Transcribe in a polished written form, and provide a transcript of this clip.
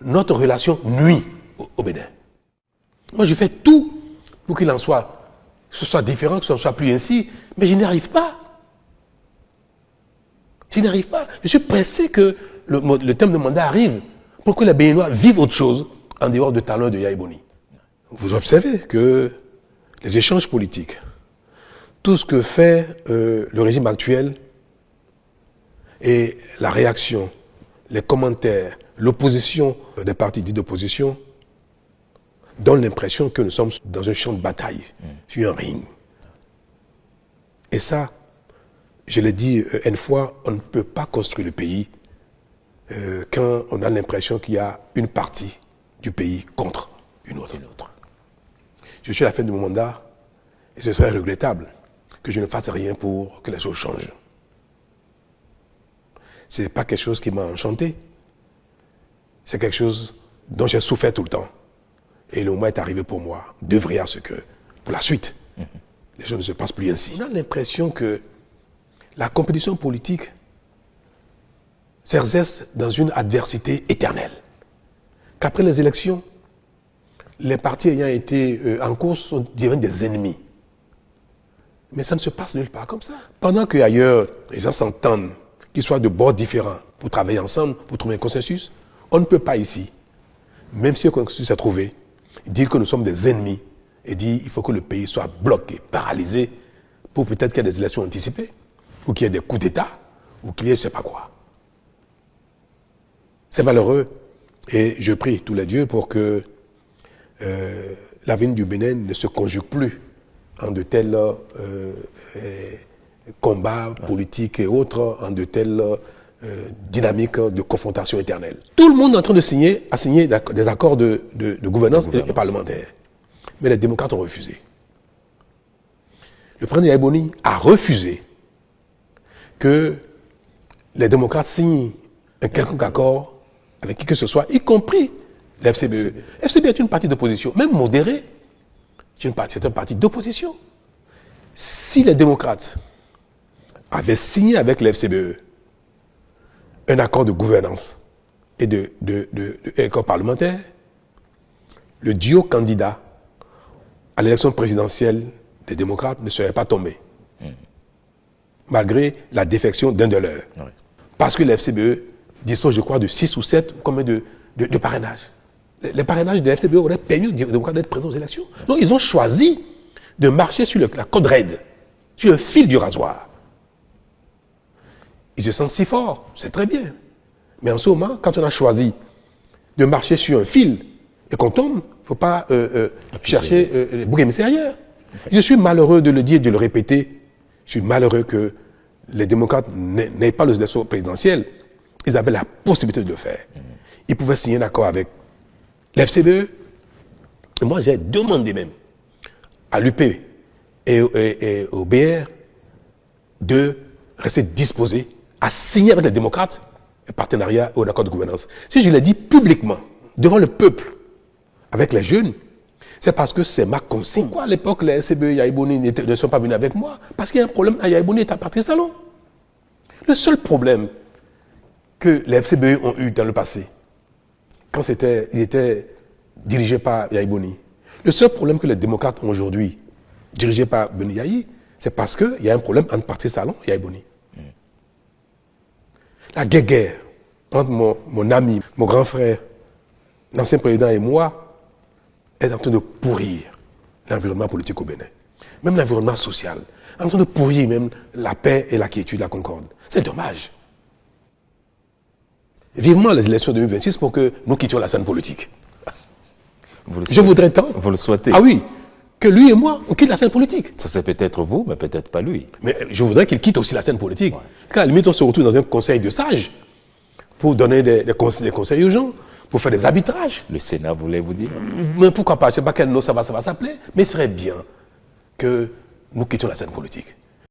notre relation nuit au Bénin. Moi, je fais tout pour qu'il en soit, que ce soit différent, que ce ne soit plus ainsi, mais je n'y arrive pas. Je n'y arrive pas. Je suis pressé que le terme de mandat arrive pour que les Béninois vivent autre chose en dehors de Talon et de Yaya Boni. Vous observez que les échanges politiques, tout ce que fait le régime actuel et la réaction, les commentaires, l'opposition des partis dits d'opposition donnent l'impression que nous sommes dans un champ de bataille, sur un ring. Et ça, je l'ai dit une fois, on ne peut pas construire le pays quand on a l'impression qu'il y a une partie du pays contre une autre. Je suis à la fin de mon mandat et ce serait regrettable que je ne fasse rien pour que les choses changent. Ce n'est pas quelque chose qui m'a enchanté. C'est quelque chose dont j'ai souffert tout le temps. Et le moment est arrivé pour moi d'œuvrer à ce que, pour la suite, les choses ne se passent plus ainsi. On a l'impression que la compétition politique s'exerce dans une adversité éternelle. Qu'après les élections, les partis ayant été en course deviennent des ennemis. Mais ça ne se passe nulle part comme ça. Pendant qu'ailleurs, les gens s'entendent, qu'ils soient de bords différents, pour travailler ensemble, pour trouver un consensus, on ne peut pas ici, même si un consensus est trouvé, dire que nous sommes des ennemis et dire qu'il faut que le pays soit bloqué, paralysé, pour peut-être qu'il y ait des élections anticipées, ou qu'il y ait des coups d'État, ou qu'il y ait je ne sais pas quoi. C'est malheureux et je prie tous les dieux pour que l'avenir du Bénin ne se conjugue plus en de tels combats politiques et autres, en de telles dynamiques de confrontation éternelle. Tout le monde est en train de signer des accords de gouvernance et parlementaire. Mais les démocrates ont refusé. Le président Yaya Boni a refusé que les démocrates signent un quelconque accord avec qui que ce soit, y compris la FCBE. La FCBE est une partie d'opposition, même modérée. C'est un parti d'opposition. Si les démocrates avaient signé avec la FCBE un accord de gouvernance et accord parlementaire, le duo candidat à l'élection présidentielle des démocrates ne serait pas tombé. Malgré la défection d'un de leurs. Oui. Parce que la FCBE dispose, je crois, de 6 ou 7 combien de parrainages. Les parrainages de la FCBE auraient permis aux démocrates d'être présents aux élections. Donc ils ont choisi de marcher sur la corde raide, sur le fil du rasoir. Ils se sentent si forts, c'est très bien. Mais en ce moment, quand on a choisi de marcher sur un fil et qu'on tombe, il ne faut pas chercher les boucs émissaires ailleurs. Je suis malheureux de le dire et de le répéter. Je suis malheureux que les démocrates n'aient pas l'élection présidentielle. Ils avaient la possibilité de le faire. Ils pouvaient signer un accord avec l'FCBE. Et moi, j'ai demandé même à l'UP et au BR de rester disposés à signer avec les démocrates un partenariat ou un accord de gouvernance. Si je l'ai dit publiquement, devant le peuple, avec les jeunes, c'est parce que c'est ma consigne. Pourquoi à l'époque, les FCBE et Yaya Boni ne sont pas venus avec moi? Parce qu'il y a un problème, Yaya Boni est à Patrice Talon. Le seul problème que les FCBE ont eu dans le passé, quand ils étaient dirigés par Yaya Boni, le seul problème que les démocrates ont aujourd'hui, dirigés par Boni Yayi, c'est parce qu'il y a un problème entre Patrice Talon et Yaya Boni. La guerre entre mon ami, mon grand frère, l'ancien président et moi, est en train de pourrir l'environnement politique au Bénin. Même l'environnement social. En train de pourrir même la paix et la quiétude, la concorde. C'est dommage. Vivement les élections de 2026 pour que nous quittions la scène politique. Je voudrais tant. Vous le souhaitez? Ah oui, que lui et moi, on quitte la scène politique. Ça c'est peut-être vous, mais peut-être pas lui. Mais je voudrais qu'il quitte aussi la scène politique. Ouais. Qu'à la limite, on se retrouve dans un conseil de sages pour donner des conseils aux gens, pour faire des arbitrages. Le Sénat voulait vous dire? Mais pourquoi pas? Je ne sais pas quel nom ça va s'appeler, mais il serait bien que nous quittions la scène politique.